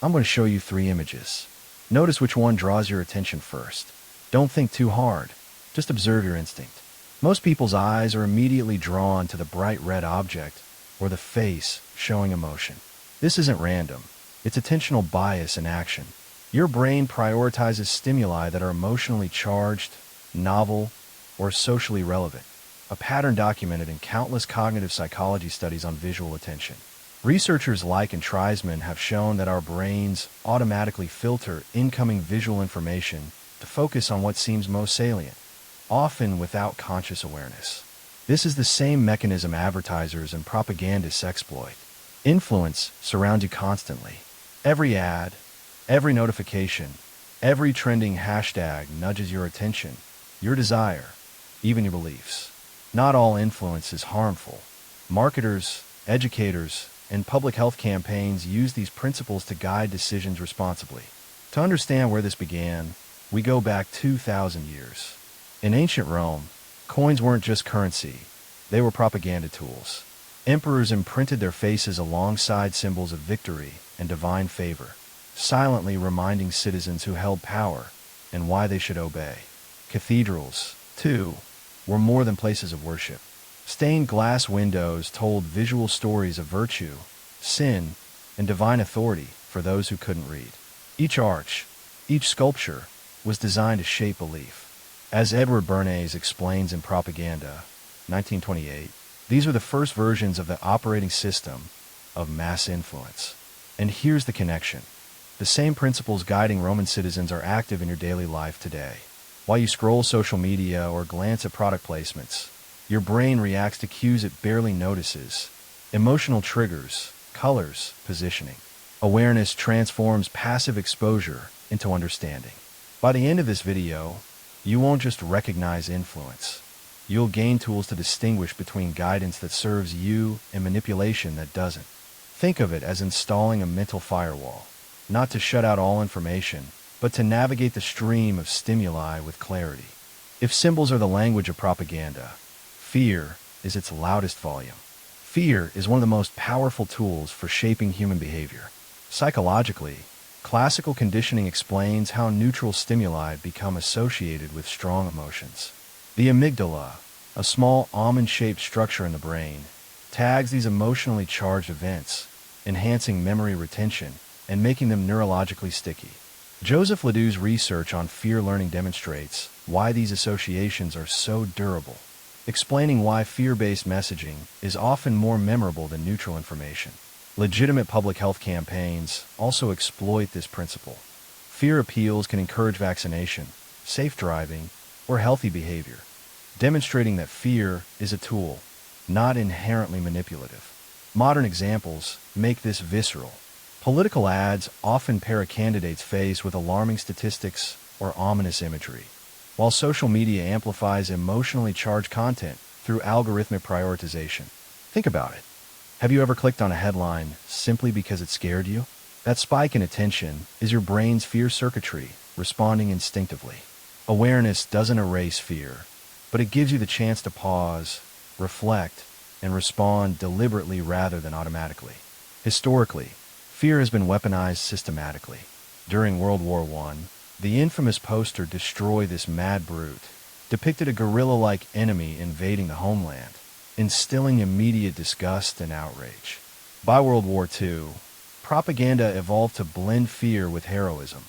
I'm going to show you 3 images. Notice which one draws your attention first. Don't think too hard. Just observe your instinct. Most people's eyes are immediately drawn to the bright red object or the face showing emotion. This isn't random. It's attentional bias in action. Your brain prioritizes stimuli that are emotionally charged, novel, or socially relevant, a pattern documented in countless cognitive psychology studies on visual attention. Researchers like and Treisman have shown that our brains automatically filter incoming visual information to focus on what seems most salient, often without conscious awareness. This is the same mechanism advertisers and propagandists exploit. Influence surrounds you constantly. Every ad, every notification, every trending hashtag nudges your attention, your desire, even your beliefs. Not all influence is harmful. Marketers, educators, and public health campaigns use these principles to guide decisions responsibly. To understand where this began, we go back 2,000 years. In ancient Rome, coins weren't just currency, they were propaganda tools. Emperors imprinted their faces alongside symbols of victory and divine favor, silently reminding citizens who held power and why they should obey. Cathedrals, too, were more than places of worship. Stained glass windows told visual stories of virtue, sin, and divine authority for those who couldn't read. Each arch, each sculpture, was designed to shape belief. As Edward Bernays explains in Propaganda, 1928, these are the first versions of the operating system of mass influence. And here's the connection. The same principles guiding Roman citizens are active in your daily life today. While you scroll social media or glance at product placements, your brain reacts to cues it barely notices. Emotional triggers, colors, positioning. Awareness transforms passive exposure into understanding. By the end of this video, you won't just recognize influence. You'll gain tools to distinguish between guidance that serves you and manipulation that doesn't. Think of it as installing a mental firewall, not to shut out all information, but to navigate the stream of stimuli with clarity. If symbols are the language of propaganda, fear is its loudest volume. Fear is one of the most powerful tools for shaping human behavior. Psychologically, classical conditioning explains how neutral stimuli become associated with strong emotions. The amygdala, a small almond-shaped structure in the brain, tags these emotionally charged events, enhancing memory retention and making them neurologically sticky. Joseph Ledoux's research on fear learning demonstrates why these associations are so durable, explaining why fear-based messaging is often more memorable than neutral information. Legitimate public health campaigns also exploit this principle. Fear appeals can encourage vaccination, safe driving, or healthy behavior, demonstrating that fear is a tool, not inherently manipulative. Modern examples make this visceral. Political ads often pair a candidate's face with alarming statistics or ominous imagery, while social media amplifies emotionally charged content through algorithmic prioritization. Think about it. Have you ever clicked on a headline simply because it scared you? That spike in attention is your brain's fear circuitry responding instinctively. Awareness doesn't erase fear, but it gives you the chance to pause, reflect, and respond deliberately rather than automatically. Historically, fear has been weaponized systematically. During World War I, the infamous poster "Destroy This Mad Brute" depicted a guerrilla-like enemy invading the homeland, instilling immediate disgust and outrage. By World War II, propaganda evolved to blend fear with heroism.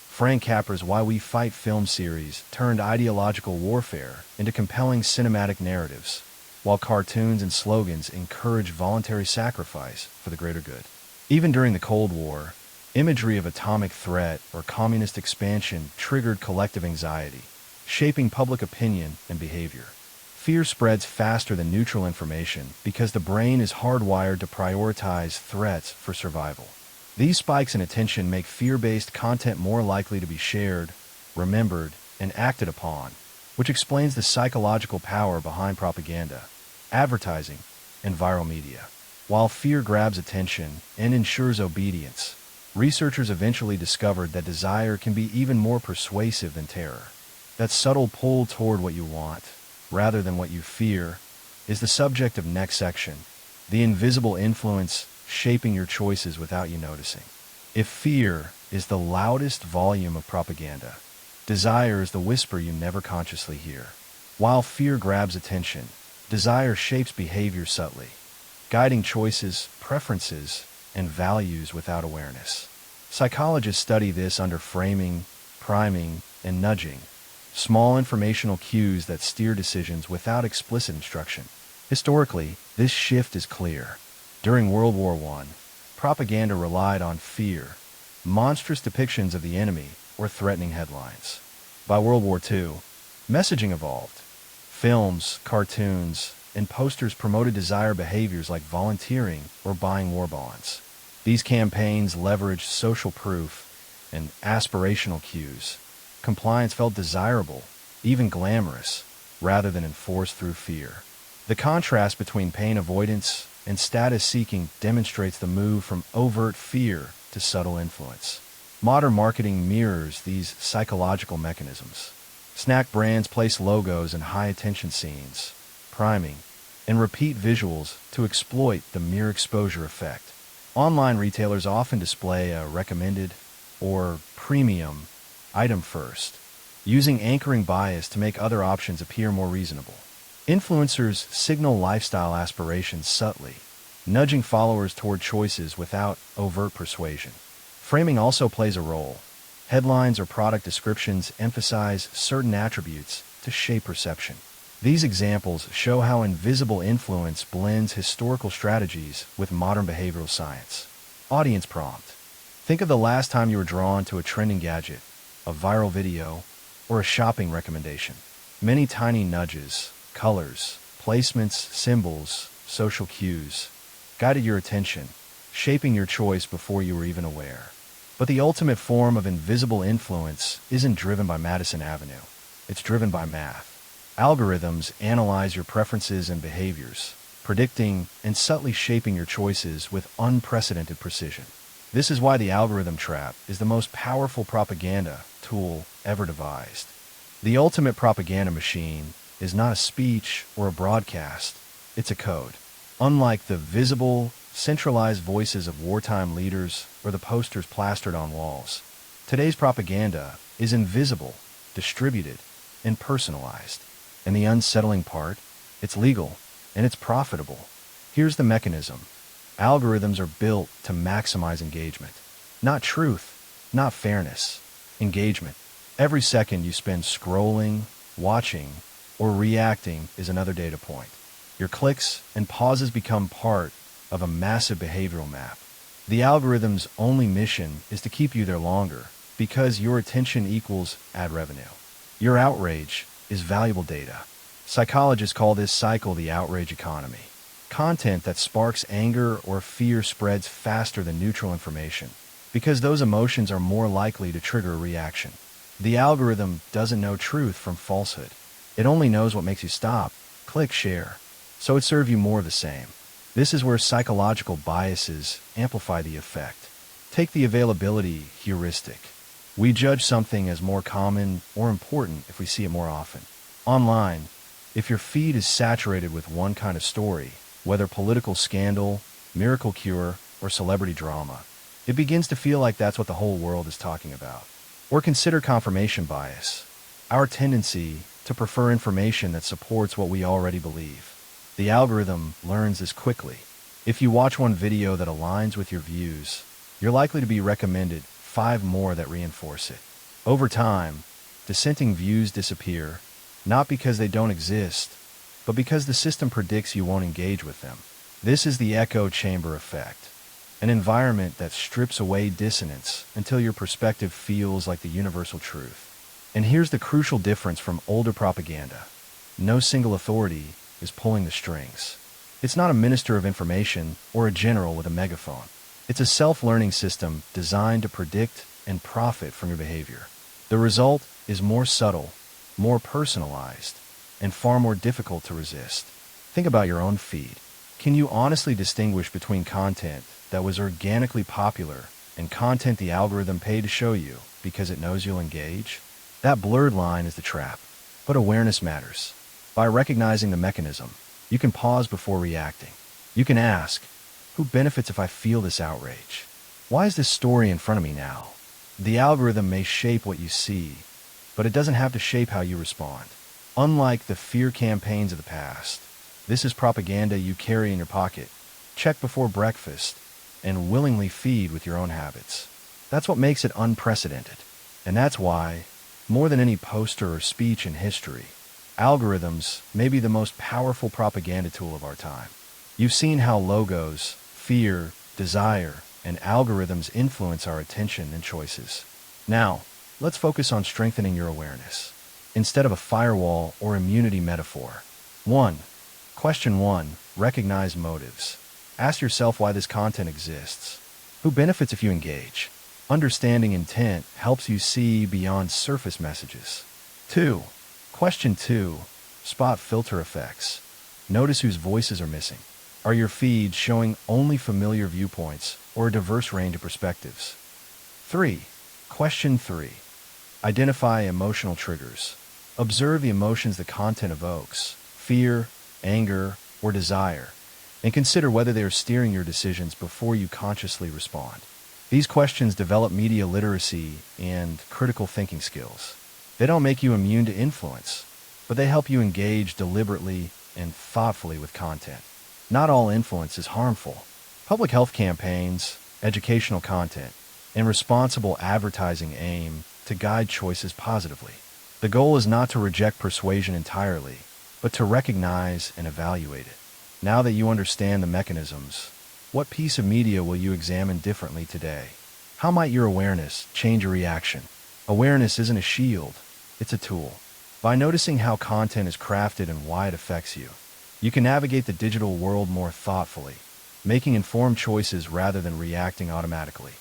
Frank Capra's Why We Fight film series turned ideological warfare into compelling cinematic narratives, while cartoons and slogans encouraged voluntary sacrifice for the greater good. Even during the Cold War, imagery of atomic threat or communist expansion triggered collective anxiety, shaping public opinion and behavior. Fear spreads faster than neutral information because the brain is hardwired to prioritize threats for survival. These spikes in attention make fear-based content more likely to be shared, remembered, and acted upon, which explains the psychological power behind propaganda, advertising, and viral media. While fear grabs attention and ensures obedience, researchers eventually discovered that desire can be even more persuasive than terror. That subtle pull toward what you want, rather than what you fear, is the subject of next section, the invisible influence shaping your choices without you noticing. If fear is the loudest volume of propaganda, desire is the whisper you never consciously hear. While fear grabs attention, desire shapes behavior subtly, guiding choices, preferences, and values without awareness. Psychologists study this under framing, priming, and nudging, small informational cues that steer decisions without explicit instruction. Historically, this shift is clear. During World War I, propaganda relied on fear, monstrous depictions of the enemy, or threatening headlines. By World War II, messaging evolved. Films, cartoons, and posters promoted desired behaviors like volunteering or buying war bonds. These campaigns leveraged social proof and aspirational cues. Compliance felt desirable, even glamorous, rather than enforced through fear. The contrast between pain avoidance and status seeking demonstrates the move from overt fear to subtle influence. Modern marketing mirrors these psychological mechanisms. Snack brands place logos in high-attention scenes, priming, and repeat visuals to exploit the mere exposure effect. Online retailers often display a recommended or premium item first, using anchoring bias to make other options appear more reasonable. Influencers signal lifestyle aspirations subtly, nudging followers toward choices without overt persuasion. Framing also plays a role. Headlines or product descriptions emphasize certain attributes to shape perception. These examples show how invisible influence blends historical strategies with modern behavioral science. Audience prompt. Think of the last time you were drawn to a trending gadget, a viral video, or a shopping recommendation. Many tiny nudges, colors, placements, symbols, social cues guided your attention, shaping your choice before you were even aware. But the ultimate form of invisible influence isn't driven by Madison Avenue. It's driven by math. Algorithms analyze your preferences and behaviors, predicting and subtly shaping your choices with unprecedented precision. This is why the algorithm trap is the most powerful propaganda tool ever devised. The ultimate propaganda machine is not a speech or a broadcast, it's a code. Unlike the visible, centralized voices of wartime leaders or the posters plastered on walls, today's propaganda is invisible, distributed, and personalized. And the unsettling part, it's legal, and it's profitable. Here's the mechanism. Algorithms are built to maximize engagement. Not truth, not fairness. Engagement. Every second you spend scrolling, watching, or reacting is another data point. Your clicks and pauses become part of a massive behavioral map. The algorithm's only mission is to keep you there longer because your attention equals ad revenue. Your outrage is valuable data. Psychologists call this cycle the outrage economy. Content that sparks anger or fear spreads faster than neutral information because those emotions are more likely to trigger a reaction. The algorithm doesn't know truth from falsehood. It only knows what makes you stop, click, share. So it serves you more of the same. This is where psychological biases amplify the effect. Take the availability heuristic. We judge something as more common or important if we see it more often. Online, if your feed is saturated with one kind of story, whether political scandal, miracle cure, or celebrity drama, it begins to feel like that's what the whole world is talking about. Or consider confirmation bias, our tendency to prefer information that supports what we already believe. The algorithm learns this quickly. If you watch one video that aligns with your views, you're likely to be recommended 5 more that reinforce it. Over time, dissenting views disappear, not because they don't exist, but because the system predicts you won't engage with them. This is the echo chamber effect, an environment that strips away dissonance until your perspective feels like the universal truth. And here's the crucial difference from older propaganda. No single authority is pulling the strings. It's not a minister of information or a general with a megaphone. It's a self-learning system designed to predict and profit from your behavior. The result is more subtle, more personalized, and far more difficult to resist. Think about your own feed. Can you honestly distinguish between content that was organically popular and content the algorithm paid to show you because it knows you'll engage? That blurred line is the trap. But awareness matters. By recognizing the mechanism, you can pause before reacting. You can ask, who benefits if I feel this outrage? Why is this story in front of me now? The algorithm may shape what you see, but it doesn't have to shape how you respond. Unlike the fear campaigns of the past, this is propaganda you carry in your pocket, check before breakfast, and willingly feed with your own habits. That's what makes it unprecedented. And that's why, more than any poster or speech in history, algorithms may be the most powerful propaganda tool of our time. You've seen how logos, fear, desire, and algorithms influence our attention and choices. Now, let's focus on strengthening your awareness. Instead of a firewall or immunity metaphor. 1. Question 1. Recognize motives. Ask yourself why this content exists. Who benefits if you engage? Understanding intent helps you see beyond surface messages. 2. Question 2. Spot filter effects. Notice whose voices are missing. Are your feeds showing only familiar viewpoints or a diverse range of perspectives? 3. Question 3. Identify emotional triggers. Observe the emotions the content evokes, fear, anger, or desire, and consider whether they are steering your decisions before you consciously respond. These questions develop media literacy and critical thinking skills. They don't make you immune to influence, but they help you engage deliberately and thoughtfully with content. Not all influence is harmful. Public health campaigns, educational content, and responsible advertising aim to guide choices positively. The goal is not to reject persuasion entirely, but to recognize and evaluate it. Now that you understand the mechanisms, what piece of media will you examine differently today? How might your awareness change your reaction? Awareness isn't a shield, it's a tool. By noticing how content is crafted and why it affects you, you can navigate the digital world more thoughtfully, making informed choices rather than reacting automatically.